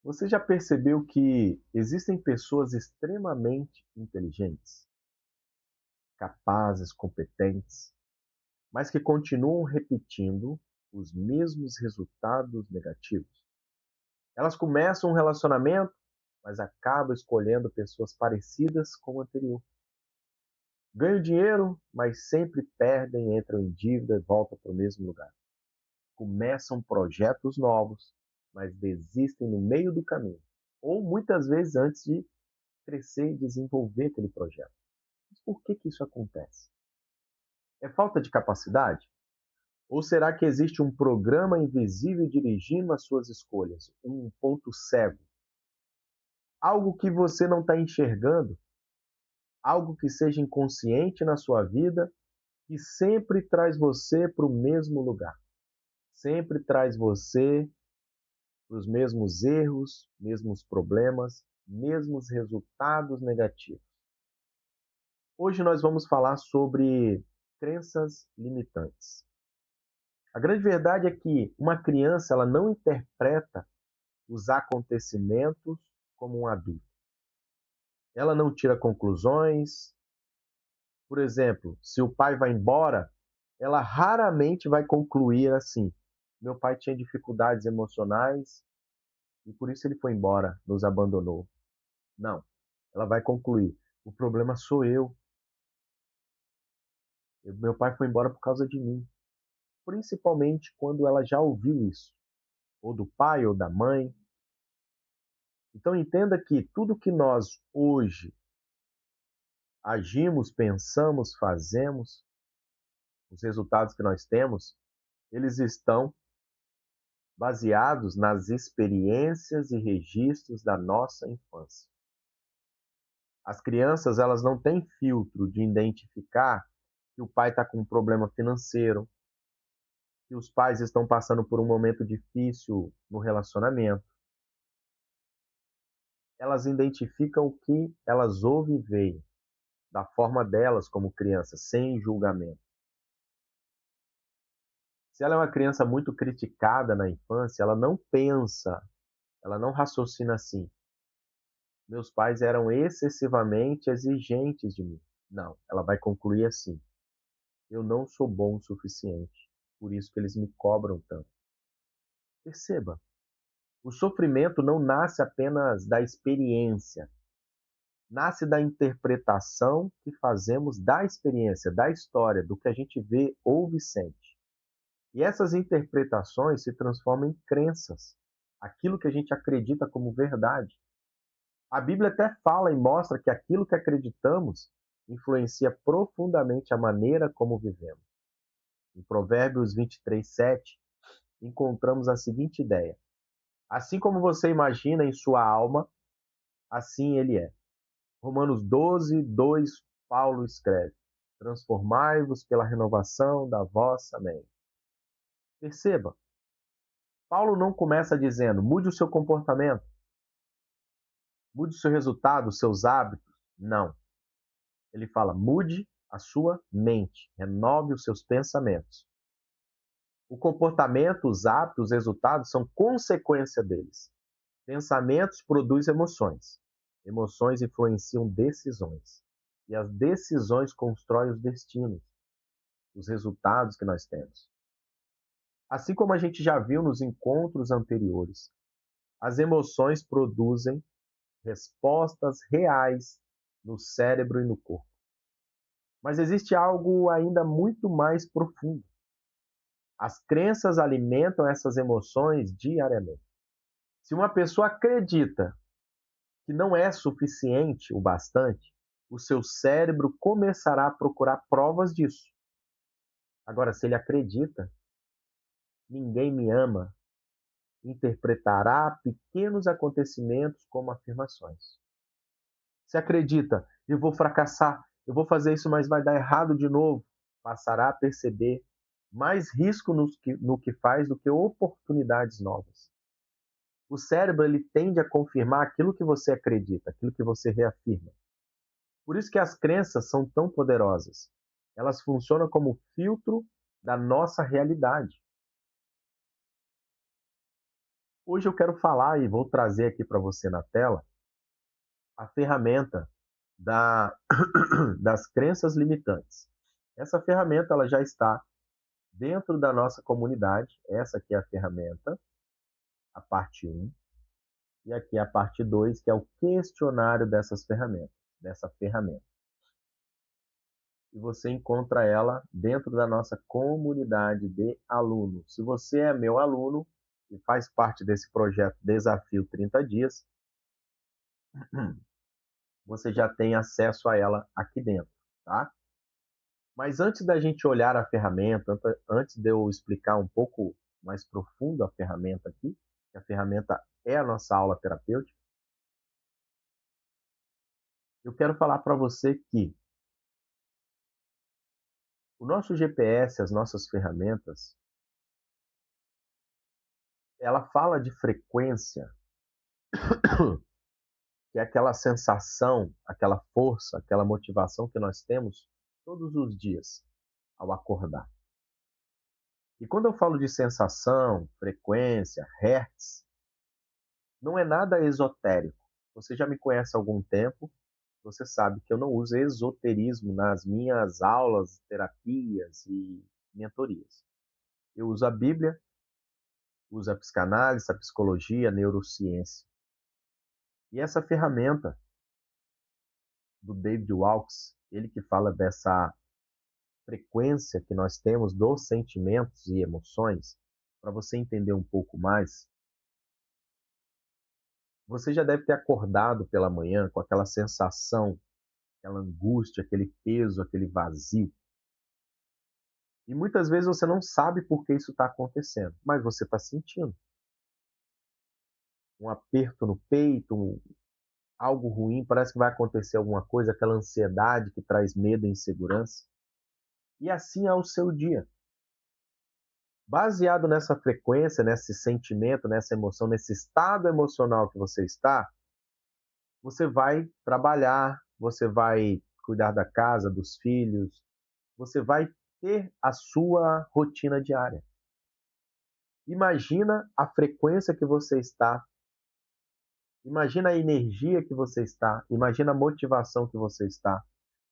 Você já percebeu que existem pessoas extremamente inteligentes, capazes, competentes, mas que continuam repetindo os mesmos resultados negativos? Elas começam um relacionamento, mas acabam escolhendo pessoas parecidas com o anterior. Ganham dinheiro, mas sempre perdem, entram em dívida e voltam para o mesmo lugar. Começam projetos novos, mas desistem no meio do caminho, ou muitas vezes antes de crescer e desenvolver aquele projeto. Mas por que isso acontece? É falta de capacidade? Ou será que existe um programa invisível dirigindo as suas escolhas? Um ponto cego? Algo que você não está enxergando? Algo que seja inconsciente na sua vida e sempre traz você para o mesmo lugar? Sempre traz você para os mesmos erros, mesmos problemas, mesmos resultados negativos. Hoje nós vamos falar sobre crenças limitantes. A grande verdade é que uma criança ela não interpreta os acontecimentos como um adulto. Ela não tira conclusões. Por exemplo, se o pai vai embora, ela raramente vai concluir assim: meu pai tinha dificuldades emocionais e por isso ele foi embora, nos abandonou. Não, ela vai concluir: o problema sou eu. Meu pai foi embora por causa de mim. Principalmente quando ela já ouviu isso, ou do pai ou da mãe. Então entenda que tudo que nós hoje agimos, pensamos, fazemos, os resultados que nós temos, eles estão baseados nas experiências e registros da nossa infância. As crianças, elas não têm filtro de identificar que o pai está com um problema financeiro, que os pais estão passando por um momento difícil no relacionamento. Elas identificam o que elas ouvem e veem, da forma delas como crianças, sem julgamento. Se ela é uma criança muito criticada na infância, ela não pensa, ela não raciocina assim: meus pais eram excessivamente exigentes de mim. Não, ela vai concluir assim: eu não sou bom o suficiente, por isso que eles me cobram tanto. Perceba, o sofrimento não nasce apenas da experiência, nasce da interpretação que fazemos da experiência, da história, do que a gente vê, ouve e sente. E essas interpretações se transformam em crenças, aquilo que a gente acredita como verdade. A Bíblia até fala e mostra que aquilo que acreditamos influencia profundamente a maneira como vivemos. Em Provérbios 23:7, encontramos a seguinte ideia: assim como você imagina em sua alma, assim ele é. Romanos 12:2, Paulo escreve: transformai-vos pela renovação da vossa mente. Perceba, Paulo não começa dizendo: mude o seu comportamento, mude o seu resultado, os seus hábitos. Não. Ele fala: mude a sua mente, renove os seus pensamentos. O comportamento, os hábitos, os resultados são consequência deles. Pensamentos produzem emoções. Emoções influenciam decisões. E as decisões constroem os destinos, os resultados que nós temos. Assim como a gente já viu nos encontros anteriores, as emoções produzem respostas reais no cérebro e no corpo. Mas existe algo ainda muito mais profundo. As crenças alimentam essas emoções diariamente. Se uma pessoa acredita que não é suficiente o bastante, o seu cérebro começará a procurar provas disso. Agora, se ele acredita, ninguém me ama, interpretará pequenos acontecimentos como afirmações. Se acredita, eu vou fracassar, eu vou fazer isso, mas vai dar errado de novo, passará a perceber mais risco no que faz do que oportunidades novas. O cérebro ele tende a confirmar aquilo que você acredita, aquilo que você reafirma. Por isso que as crenças são tão poderosas. Elas funcionam como filtro da nossa realidade. Hoje eu quero falar e vou trazer aqui para você na tela a ferramenta da das crenças limitantes. Essa ferramenta ela já está dentro da nossa comunidade. Essa aqui é a ferramenta, a parte um, e aqui é a parte 2, que é o questionário dessa ferramenta. E você encontra ela dentro da nossa comunidade de alunos. Se você é meu aluno e faz parte desse projeto Desafio 30 Dias, você já tem acesso a ela aqui dentro, tá? Mas antes da gente olhar a ferramenta, antes de eu explicar um pouco mais profundo a ferramenta aqui, que a ferramenta é a nossa aula terapêutica, eu quero falar para você que o nosso GPS, as nossas ferramentas, ela fala de frequência, que é aquela sensação, aquela força, aquela motivação que nós temos todos os dias ao acordar. E quando eu falo de sensação, frequência, hertz, não é nada esotérico. Você já me conhece há algum tempo, você sabe que eu não uso esoterismo nas minhas aulas, terapias e mentorias. Eu uso a Bíblia, uso a psicanálise, a psicologia, a neurociência. E essa ferramenta do David Walks, ele que fala dessa frequência que nós temos dos sentimentos e emoções, para você entender um pouco mais, você já deve ter acordado pela manhã com aquela sensação, aquela angústia, aquele peso, aquele vazio. E muitas vezes você não sabe por que isso está acontecendo, mas você está sentindo um aperto no peito, algo ruim, parece que vai acontecer alguma coisa, aquela ansiedade que traz medo e insegurança. E assim é o seu dia. Baseado nessa frequência, nesse sentimento, nessa emoção, nesse estado emocional que você está, você vai trabalhar, você vai cuidar da casa, dos filhos, você vai ter a sua rotina diária. Imagina a frequência que você está, imagina a energia que você está, imagina a motivação que você está,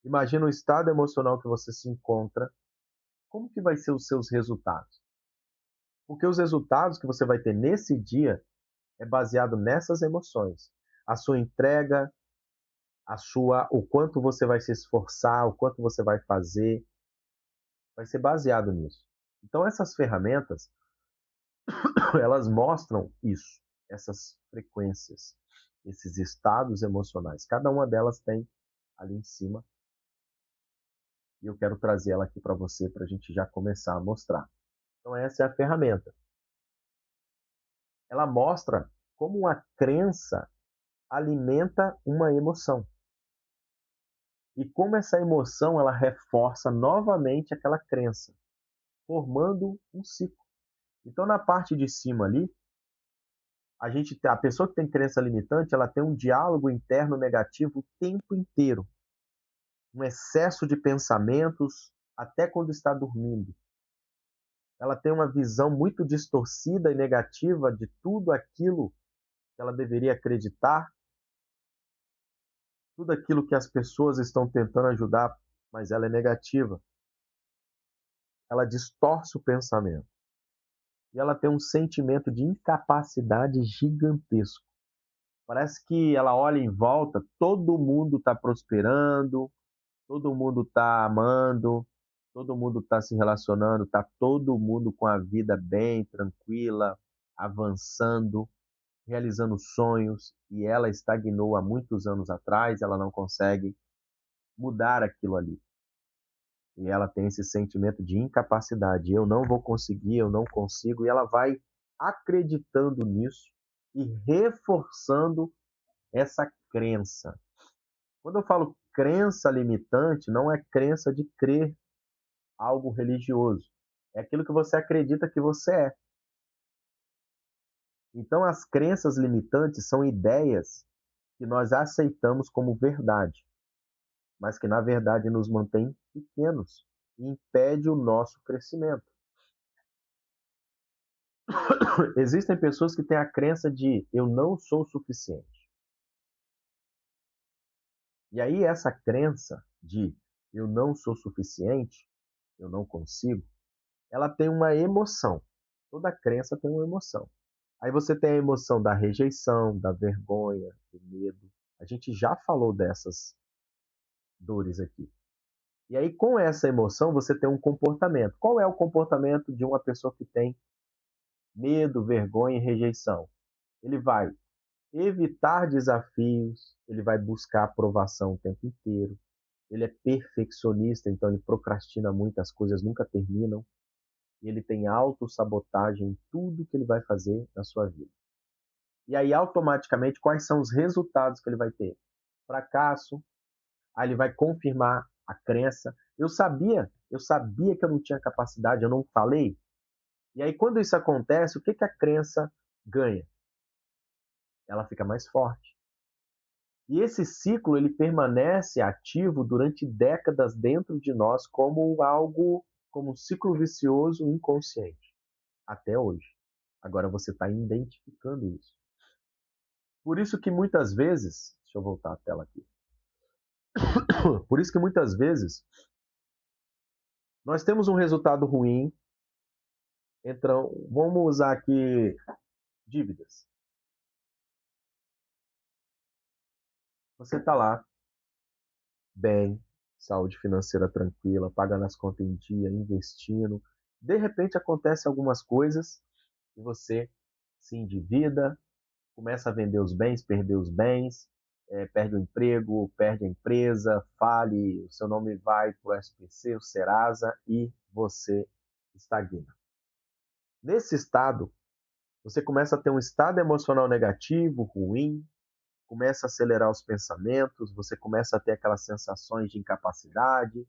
imagina o estado emocional que você se encontra. Como que vai ser os seus resultados? Porque os resultados que você vai ter nesse dia é baseado nessas emoções. A sua entrega, o quanto você vai se esforçar, o quanto você vai fazer, vai ser baseado nisso. Então essas ferramentas, elas mostram isso, essas frequências, esses estados emocionais. Cada uma delas tem ali em cima. E eu quero trazer ela aqui para você, para a gente já começar a mostrar. Então essa é a ferramenta. Ela mostra como a crença alimenta uma emoção. E como essa emoção ela reforça novamente aquela crença, formando um ciclo. Então na parte de cima ali, a pessoa que tem crença limitante, ela tem um diálogo interno negativo o tempo inteiro, um excesso de pensamentos até quando está dormindo. Ela tem uma visão muito distorcida e negativa de tudo aquilo que ela deveria acreditar, tudo aquilo que as pessoas estão tentando ajudar, mas ela é negativa. Ela distorce o pensamento. E ela tem um sentimento de incapacidade gigantesco. Parece que ela olha em volta, todo mundo está prosperando, todo mundo está amando, todo mundo está se relacionando, está todo mundo com a vida bem, tranquila, avançando, realizando sonhos, e ela estagnou há muitos anos atrás, ela não consegue mudar aquilo ali. E ela tem esse sentimento de incapacidade. Eu não vou conseguir, eu não consigo. E ela vai acreditando nisso e reforçando essa crença. Quando eu falo crença limitante, não é crença de crer algo religioso. É aquilo que você acredita que você é. Então, as crenças limitantes são ideias que nós aceitamos como verdade, mas que na verdade nos mantém pequenos e impede o nosso crescimento. Existem pessoas que têm a crença de eu não sou suficiente. E aí essa crença de eu não sou suficiente, eu não consigo, ela tem uma emoção. Toda crença tem uma emoção. Aí você tem a emoção da rejeição, da vergonha, do medo. A gente já falou dessas dores aqui. E aí, com essa emoção, você tem um comportamento. Qual é o comportamento de uma pessoa que tem medo, vergonha e rejeição? Ele vai evitar desafios, ele vai buscar aprovação o tempo inteiro, ele é perfeccionista, então ele procrastina muito, as coisas nunca terminam, e ele tem autossabotagem em tudo que ele vai fazer na sua vida. E aí, automaticamente, quais são os resultados que ele vai ter? Fracasso, aí ele vai confirmar a crença. Eu sabia que eu não tinha capacidade, eu não falei. E aí, quando isso acontece, o que a crença ganha? Ela fica mais forte. E esse ciclo ele permanece ativo durante décadas dentro de nós como algo, como um ciclo vicioso inconsciente, até hoje. Agora você está identificando isso. Por isso que muitas vezes, deixa eu voltar a tela aqui. Por isso que muitas vezes nós temos um resultado ruim. Então, vamos usar aqui dívidas. Você está lá, bem, saúde financeira tranquila, pagando as contas em dia, investindo. De repente acontece algumas coisas e você se endivida, começa a vender os bens, perder os bens, perde o emprego, perde a empresa, fale, o seu nome vai para o SPC, o Serasa e você estagna. Nesse estado, você começa a ter um estado emocional negativo, ruim, começa a acelerar os pensamentos, você começa a ter aquelas sensações de incapacidade,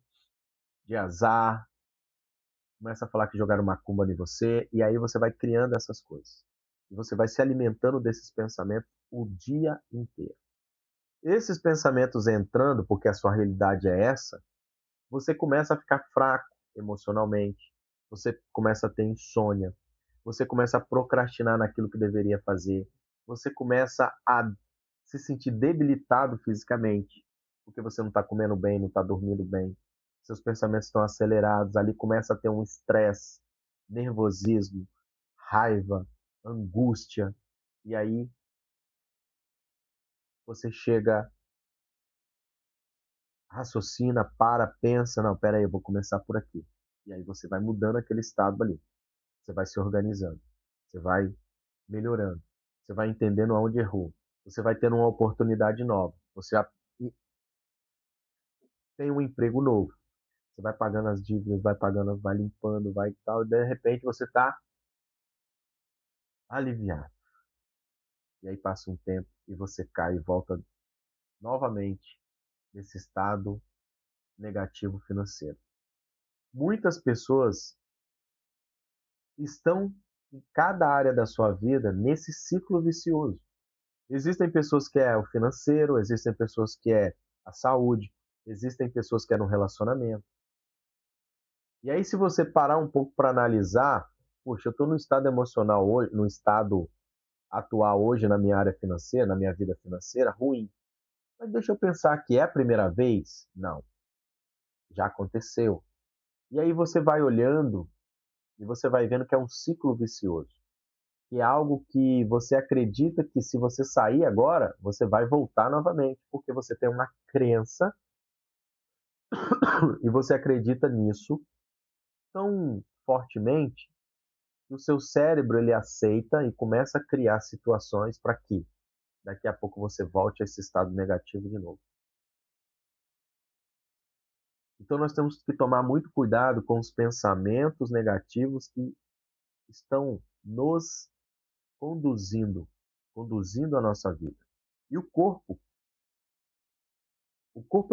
de azar, começa a falar que jogaram macumba em você, e aí você vai criando essas coisas. E você vai se alimentando desses pensamentos o dia inteiro. Esses pensamentos entrando, porque a sua realidade é essa, você começa a ficar fraco emocionalmente, você começa a ter insônia, você começa a procrastinar naquilo que deveria fazer, você começa a se sentir debilitado fisicamente, porque você não está comendo bem, não está dormindo bem, seus pensamentos estão acelerados, ali começa a ter um estresse, nervosismo, raiva, angústia, e aí você chega, raciocina, pensa, não, pera aí, eu vou começar por aqui. E aí você vai mudando aquele estado ali, você vai se organizando, você vai melhorando, você vai entendendo aonde errou, você vai tendo uma oportunidade nova, você tem um emprego novo, você vai pagando as dívidas, vai pagando, vai limpando, vai tal, e de repente você está aliviado. E aí passa um tempo e você cai e volta novamente nesse estado negativo financeiro. Muitas pessoas estão em cada área da sua vida nesse ciclo vicioso. Existem pessoas que é o financeiro, existem pessoas que é a saúde, existem pessoas que é no relacionamento. E aí, se você parar um pouco para analisar, poxa, eu estou no estado emocional hoje, no estado atual hoje na minha área financeira, na minha vida financeira, ruim. Mas deixa eu pensar que é a primeira vez? Não, já aconteceu. E aí você vai olhando e você vai vendo que é um ciclo vicioso. Que é algo que você acredita que se você sair agora, você vai voltar novamente, porque você tem uma crença e você acredita nisso tão fortemente que o seu cérebro ele aceita e começa a criar situações para que daqui a pouco você volte a esse estado negativo de novo. Então nós temos que tomar muito cuidado com os pensamentos negativos que estão nos conduzindo a nossa vida. E o corpo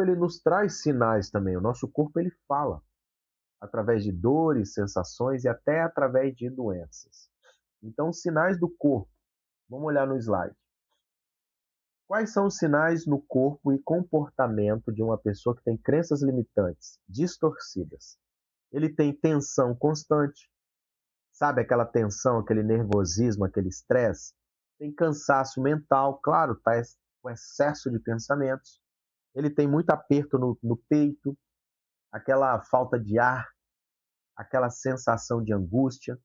ele nos traz sinais também. O nosso corpo ele fala através de dores, sensações e até através de doenças. Então, os sinais do corpo. Vamos olhar no slide. Quais são os sinais no corpo e comportamento de uma pessoa que tem crenças limitantes, distorcidas? Ele tem tensão constante, Sabe aquela tensão, aquele nervosismo, aquele estresse? Tem cansaço mental, claro, tá com excesso de pensamentos. Ele tem muito aperto no peito, aquela falta de ar, aquela sensação de angústia.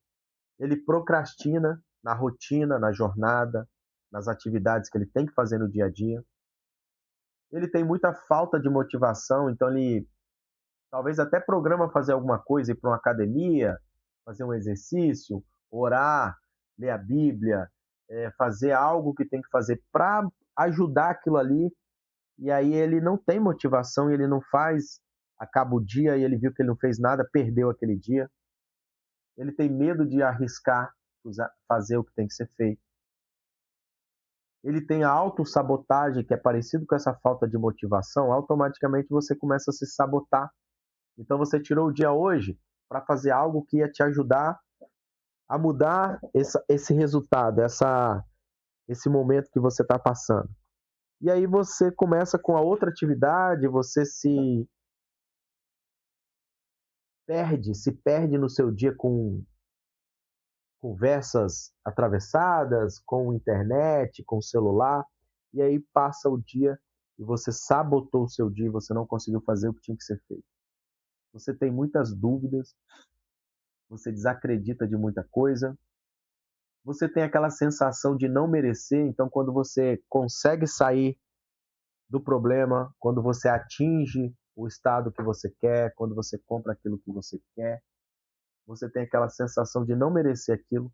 Ele procrastina na rotina, na jornada, nas atividades que ele tem que fazer no dia a dia. Ele tem muita falta de motivação, então ele talvez até programa fazer alguma coisa, ir para uma academia, fazer um exercício, orar, ler a Bíblia, fazer algo que tem que fazer para ajudar aquilo ali, e aí ele não tem motivação e ele não faz, acaba o dia e ele viu que ele não fez nada, perdeu aquele dia. Ele tem medo de arriscar, fazer o que tem que ser feito. Ele tem a autossabotagem, que é parecido com essa falta de motivação, automaticamente você começa a se sabotar. Então você tirou o dia hoje para fazer algo que ia te ajudar a mudar esse resultado, esse momento que você está passando. E aí você começa com a outra atividade, você se perde no seu dia com conversas atravessadas, com internet, com celular, e aí passa o dia e você sabotou o seu dia e você não conseguiu fazer o que tinha que ser feito. Você tem muitas dúvidas, você desacredita de muita coisa, você tem aquela sensação de não merecer, então quando você consegue sair do problema, quando você atinge o estado que você quer, quando você compra aquilo que você quer, você tem aquela sensação de não merecer aquilo,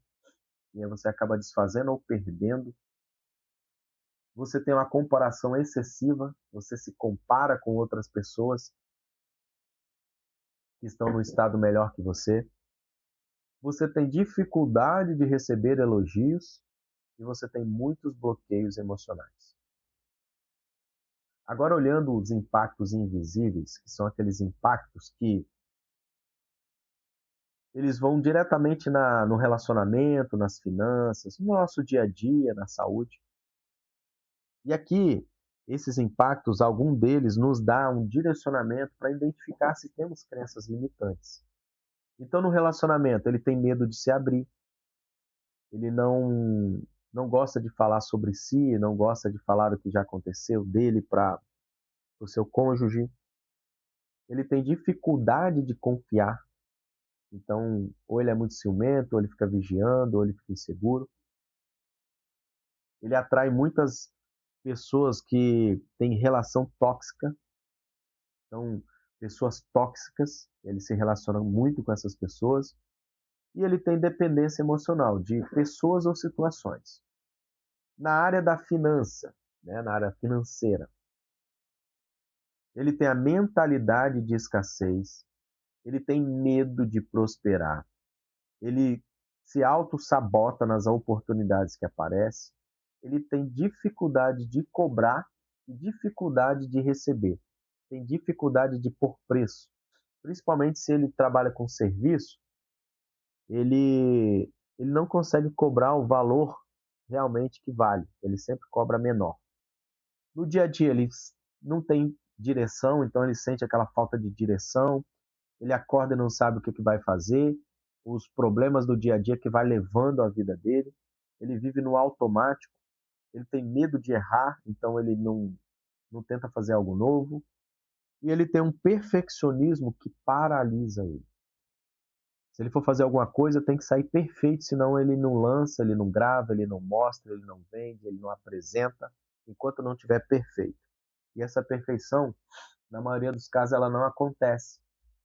e aí você acaba desfazendo ou perdendo. Você tem uma comparação excessiva, você se compara com outras pessoas que estão no estado melhor que você. Você tem dificuldade de receber elogios e você tem muitos bloqueios emocionais. Agora, olhando os impactos invisíveis, que são aqueles impactos que eles vão diretamente no relacionamento, nas finanças, no nosso dia a dia, na saúde. E aqui, esses impactos, algum deles nos dá um direcionamento para identificar se temos crenças limitantes. Então, no relacionamento, ele tem medo de se abrir, ele não gosta de falar sobre si, não gosta de falar o que já aconteceu dele para o seu cônjuge, ele tem dificuldade de confiar. Então, ou ele é muito ciumento, ou ele fica vigiando, ou ele fica inseguro. Ele atrai muitas pessoas que têm relação tóxica. Então, pessoas tóxicas, ele se relaciona muito com essas pessoas. E ele tem dependência emocional de pessoas ou situações. Na área da finança, né, na área financeira, ele tem a mentalidade de escassez, ele tem medo de prosperar, ele se auto-sabota nas oportunidades que aparecem, ele tem dificuldade de cobrar e dificuldade de receber, tem dificuldade de pôr preço, principalmente se ele trabalha com serviço, ele não consegue cobrar o valor realmente que vale, ele sempre cobra menor. No dia a dia ele não tem direção, então ele sente aquela falta de direção, ele acorda e não sabe o que vai fazer, os problemas do dia a dia que vai levando a vida dele, ele vive no automático, ele tem medo de errar, então ele não tenta fazer algo novo, e ele tem um perfeccionismo que paralisa ele. Se ele for fazer alguma coisa, tem que sair perfeito, senão ele não lança, ele não grava, ele não mostra, ele não vende, ele não apresenta, enquanto não estiver perfeito. E essa perfeição, na maioria dos casos, ela não acontece.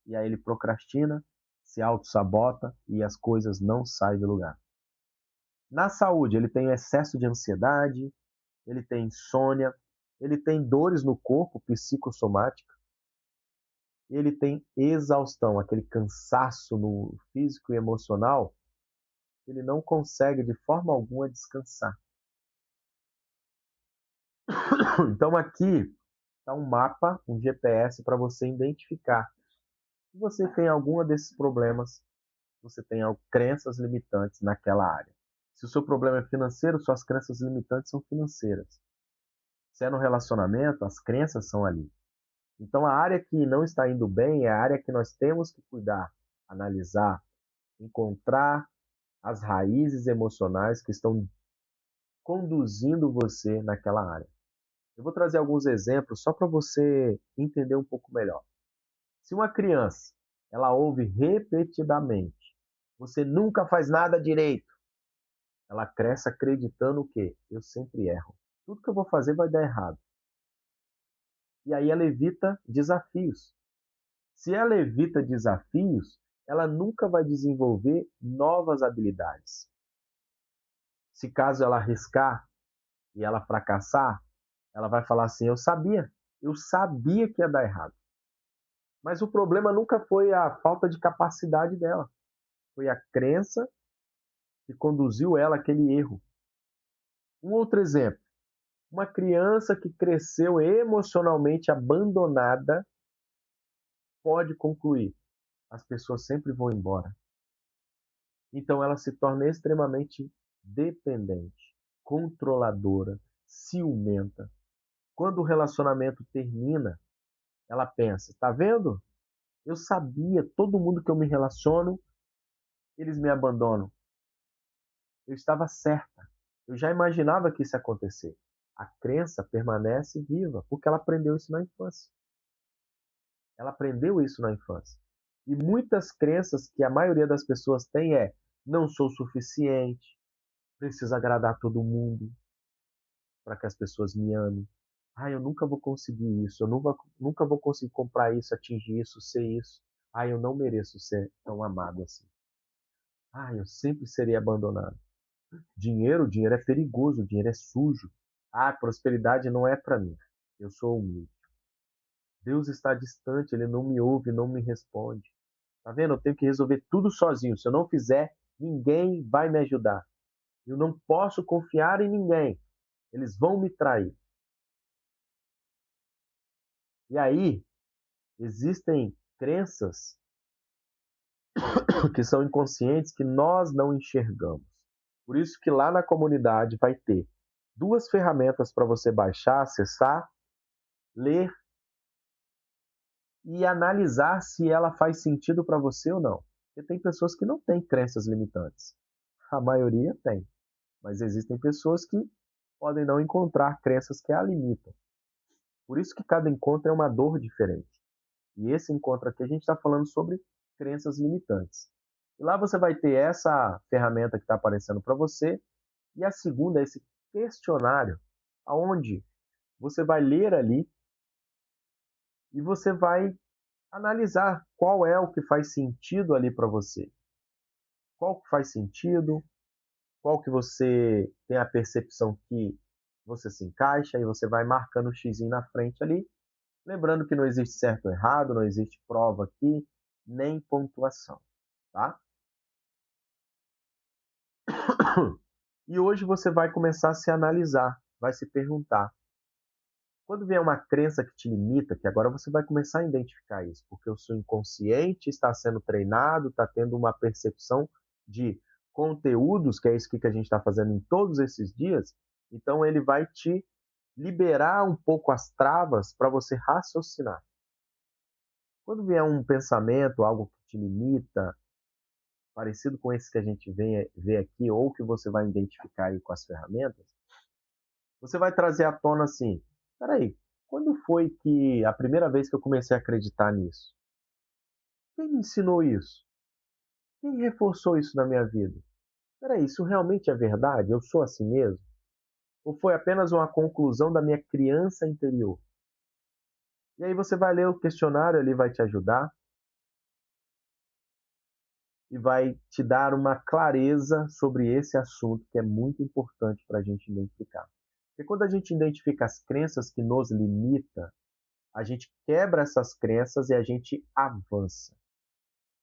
E aí ele procrastina, se auto-sabota e as coisas não saem do lugar. Na saúde, ele tem excesso de ansiedade, ele tem insônia, ele tem dores no corpo psicossomática, ele tem exaustão, aquele cansaço no físico e emocional, ele não consegue de forma alguma descansar. Então aqui está um mapa, um GPS para você identificar se você tem alguma desses problemas, você tem crenças limitantes naquela área. Se o seu problema é financeiro, suas crenças limitantes são financeiras. Se é no relacionamento, as crenças são ali. Então a área que não está indo bem é a área que nós temos que cuidar, analisar, encontrar as raízes emocionais que estão conduzindo você naquela área. Eu vou trazer alguns exemplos só para você entender um pouco melhor. Se uma criança, ela ouve repetidamente, você nunca faz nada direito, ela cresce acreditando o quê? Eu sempre erro. Tudo que eu vou fazer vai dar errado. E aí ela evita desafios. Se ela evita desafios, ela nunca vai desenvolver novas habilidades. Se caso ela arriscar e ela fracassar, ela vai falar assim: eu sabia que ia dar errado. Mas o problema nunca foi a falta de capacidade dela, foi a crença que conduziu ela àquele erro. Um outro exemplo, uma criança que cresceu emocionalmente abandonada pode concluir: as pessoas sempre vão embora. Então ela se torna extremamente dependente, controladora, ciumenta. Quando o relacionamento termina, ela pensa: tá vendo? Eu sabia, todo mundo que eu me relaciono, eles me abandonam. Eu estava certa. Eu já imaginava que isso ia acontecer. A crença permanece viva, porque ela aprendeu isso na infância. Ela aprendeu isso na infância. E muitas crenças que a maioria das pessoas tem é: não sou suficiente, preciso agradar todo mundo para que as pessoas me amem. Ah, eu nunca vou conseguir isso, eu nunca vou conseguir comprar isso, atingir isso, ser isso. Ah, eu não mereço ser tão amado assim. Ah, eu sempre serei abandonado. Dinheiro é perigoso, dinheiro é sujo. Ah, prosperidade não é para mim. Eu sou humilde. Deus está distante, ele não me ouve, não me responde. Tá vendo? Eu tenho que resolver tudo sozinho. Se eu não fizer, ninguém vai me ajudar. Eu não posso confiar em ninguém. Eles vão me trair. E aí, existem crenças que são inconscientes que nós não enxergamos. Por isso que lá na comunidade vai ter duas ferramentas para você baixar, acessar, ler e analisar se ela faz sentido para você ou não. Porque tem pessoas que não têm crenças limitantes. A maioria tem, mas existem pessoas que podem não encontrar crenças que a limitam. Por isso que cada encontro é uma dor diferente. E esse encontro aqui a gente está falando sobre crenças limitantes. E lá você vai ter essa ferramenta que está aparecendo para você, e a segunda é esse questionário, aonde você vai ler ali e você vai analisar qual é o que faz sentido ali para você. Qual que faz sentido, qual que você tem a percepção que você se encaixa, e você vai marcando o xizinho na frente ali. Lembrando que não existe certo ou errado, não existe prova aqui, nem pontuação, tá? E hoje você vai começar a se analisar, vai se perguntar. Quando vier uma crença que te limita, que agora você vai começar a identificar isso, porque o seu inconsciente está sendo treinado, está tendo uma percepção de conteúdos, que é isso que a gente está fazendo em todos esses dias, então ele vai te liberar um pouco as travas para você raciocinar. Quando vier um pensamento, algo que te limita, parecido com esse que a gente vê aqui, ou que você vai identificar aí com as ferramentas, você vai trazer à tona assim: peraí, quando foi que a primeira vez que eu comecei a acreditar nisso? Quem me ensinou isso? Quem reforçou isso na minha vida? Peraí, isso realmente é verdade? Eu sou assim mesmo? Ou foi apenas uma conclusão da minha criança interior? E aí você vai ler o questionário, ele vai te ajudar e vai te dar uma clareza sobre esse assunto que é muito importante para a gente identificar. Porque quando a gente identifica as crenças que nos limitam, a gente quebra essas crenças e a gente avança.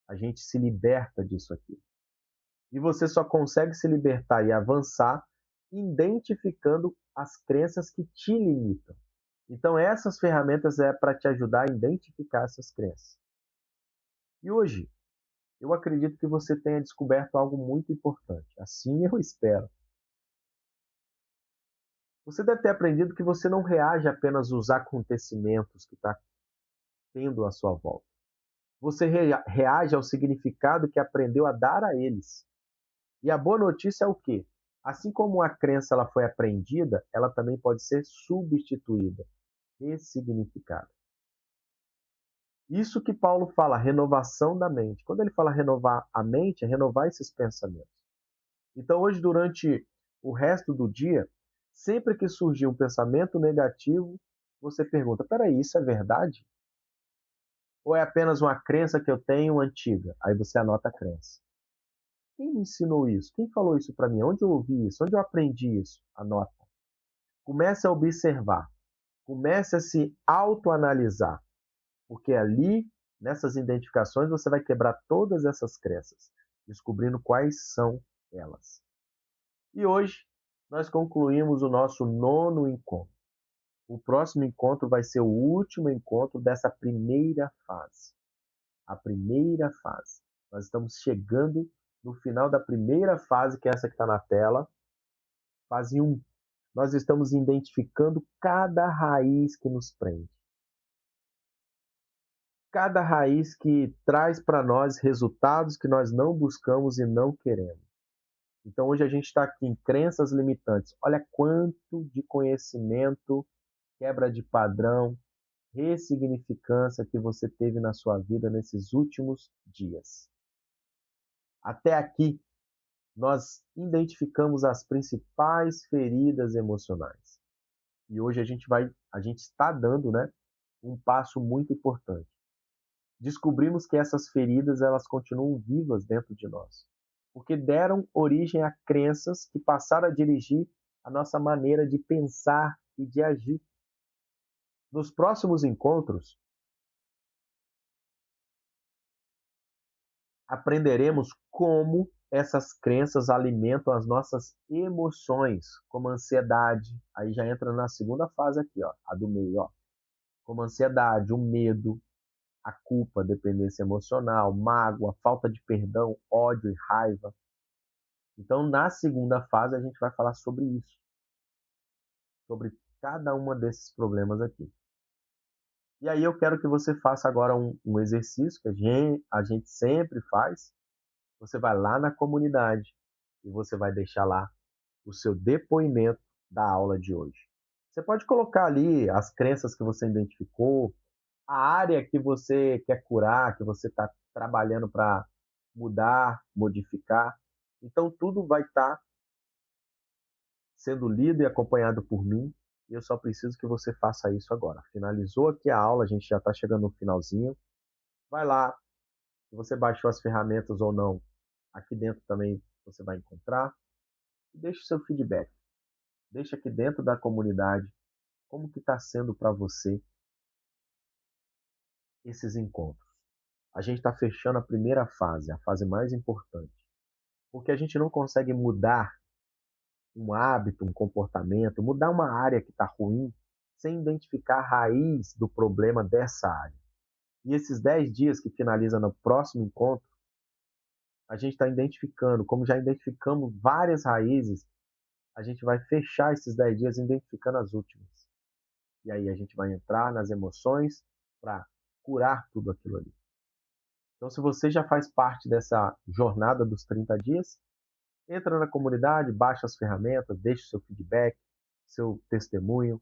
A gente se liberta disso aqui. E você só consegue se libertar e avançar identificando as crenças que te limitam. Então, essas ferramentas é para te ajudar a identificar essas crenças. E hoje, eu acredito que você tenha descoberto algo muito importante. Assim eu espero. Você deve ter aprendido que você não reage apenas aos acontecimentos que está tendo à sua volta. Você reage ao significado que aprendeu a dar a eles. E a boa notícia é o quê? Assim como a crença ela foi aprendida, ela também pode ser substituída, ressignificada. Isso que Paulo fala, renovação da mente. Quando ele fala renovar a mente, é renovar esses pensamentos. Então, hoje, durante o resto do dia, sempre que surgir um pensamento negativo, você pergunta: peraí, isso é verdade? Ou é apenas uma crença que eu tenho antiga? Aí você anota a crença. Quem me ensinou isso? Quem falou isso para mim? Onde eu ouvi isso? Onde eu aprendi isso? Anota. Comece a observar. Comece a se autoanalisar. Porque ali, nessas identificações, você vai quebrar todas essas crenças, descobrindo quais são elas. E hoje, nós concluímos o nosso 9º encontro. O próximo encontro vai ser o último encontro dessa primeira fase. A primeira fase. Nós estamos chegando no final da primeira fase, que é essa que está na tela, fase 1. Nós estamos identificando cada raiz que nos prende. Cada raiz que traz para nós resultados que nós não buscamos e não queremos. Então, hoje a gente está aqui em crenças limitantes. Olha quanto de conhecimento, quebra de padrão, ressignificância que você teve na sua vida nesses últimos dias. Até aqui, nós identificamos as principais feridas emocionais. E hoje a gente está dando, né, um passo muito importante. Descobrimos que essas feridas elas continuam vivas dentro de nós, porque deram origem a crenças que passaram a dirigir a nossa maneira de pensar e de agir. Nos próximos encontros, aprenderemos como essas crenças alimentam as nossas emoções, como a ansiedade. Aí já entra na segunda fase aqui, ó, a do meio, ó. Como a ansiedade, o medo, a culpa, dependência emocional, mágoa, falta de perdão, ódio e raiva. Então, na segunda fase, a gente vai falar sobre isso, sobre cada uma desses problemas aqui. E aí eu quero que você faça agora um exercício que a gente sempre faz. Você vai lá na comunidade e você vai deixar lá o seu depoimento da aula de hoje. Você pode colocar ali as crenças que você identificou, a área que você quer curar, que você está trabalhando para mudar, modificar. Então, tudo vai estar sendo lido e acompanhado por mim. E eu só preciso que você faça isso agora. Finalizou aqui a aula, a gente já está chegando no finalzinho. Vai lá, se você baixou as ferramentas ou não, aqui dentro também você vai encontrar. E deixe o seu feedback. Deixa aqui dentro da comunidade como que está sendo para você esses encontros. A gente está fechando a primeira fase, a fase mais importante. Porque a gente não consegue mudar um hábito, um comportamento, mudar uma área que está ruim, sem identificar a raiz do problema dessa área. E esses 10 dias que finaliza no próximo encontro, a gente está identificando, como já identificamos várias raízes, a gente vai fechar esses 10 dias identificando as últimas. E aí a gente vai entrar nas emoções para curar tudo aquilo ali. Então, se você já faz parte dessa jornada dos 30 dias, entra na comunidade, baixa as ferramentas, deixa o seu feedback, seu testemunho,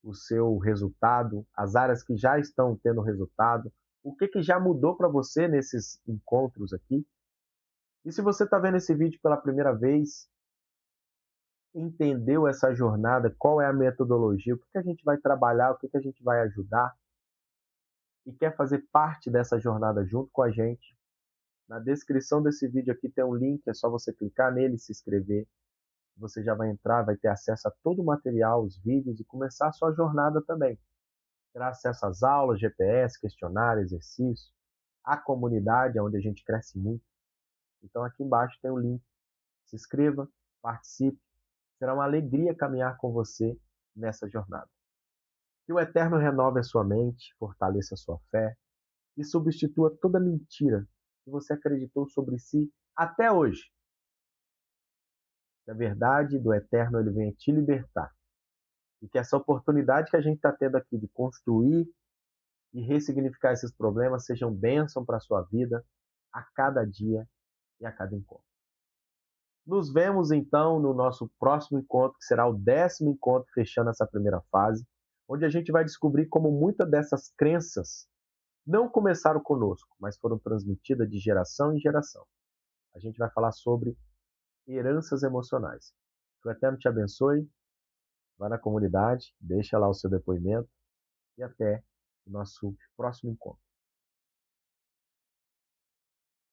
o seu resultado, as áreas que já estão tendo resultado, o que, que já mudou para você nesses encontros aqui. E se você está vendo esse vídeo pela primeira vez, entendeu essa jornada, qual é a metodologia, o que, que a gente vai trabalhar, o que, que a gente vai ajudar, e quer fazer parte dessa jornada junto com a gente, na descrição desse vídeo aqui tem um link, é só você clicar nele e se inscrever. Você já vai entrar, vai ter acesso a todo o material, os vídeos e começar a sua jornada também. Terá acesso às aulas, GPS, questionário, exercício, a comunidade, onde a gente cresce muito. Então aqui embaixo tem o link. Se inscreva, participe. Será uma alegria caminhar com você nessa jornada. Que o Eterno renove a sua mente, fortaleça a sua fé e substitua toda mentira que você acreditou sobre si até hoje. Que a verdade do Eterno ele venha te libertar. E que essa oportunidade que a gente está tendo aqui de construir e ressignificar esses problemas sejam bênção para a sua vida a cada dia e a cada encontro. Nos vemos então no nosso próximo encontro, que será o 10º encontro, fechando essa primeira fase, onde a gente vai descobrir como muitas dessas crenças não começaram conosco, mas foram transmitidas de geração em geração. A gente vai falar sobre heranças emocionais. Que o Eterno te abençoe, vá na comunidade, deixa lá o seu depoimento e até o nosso próximo encontro.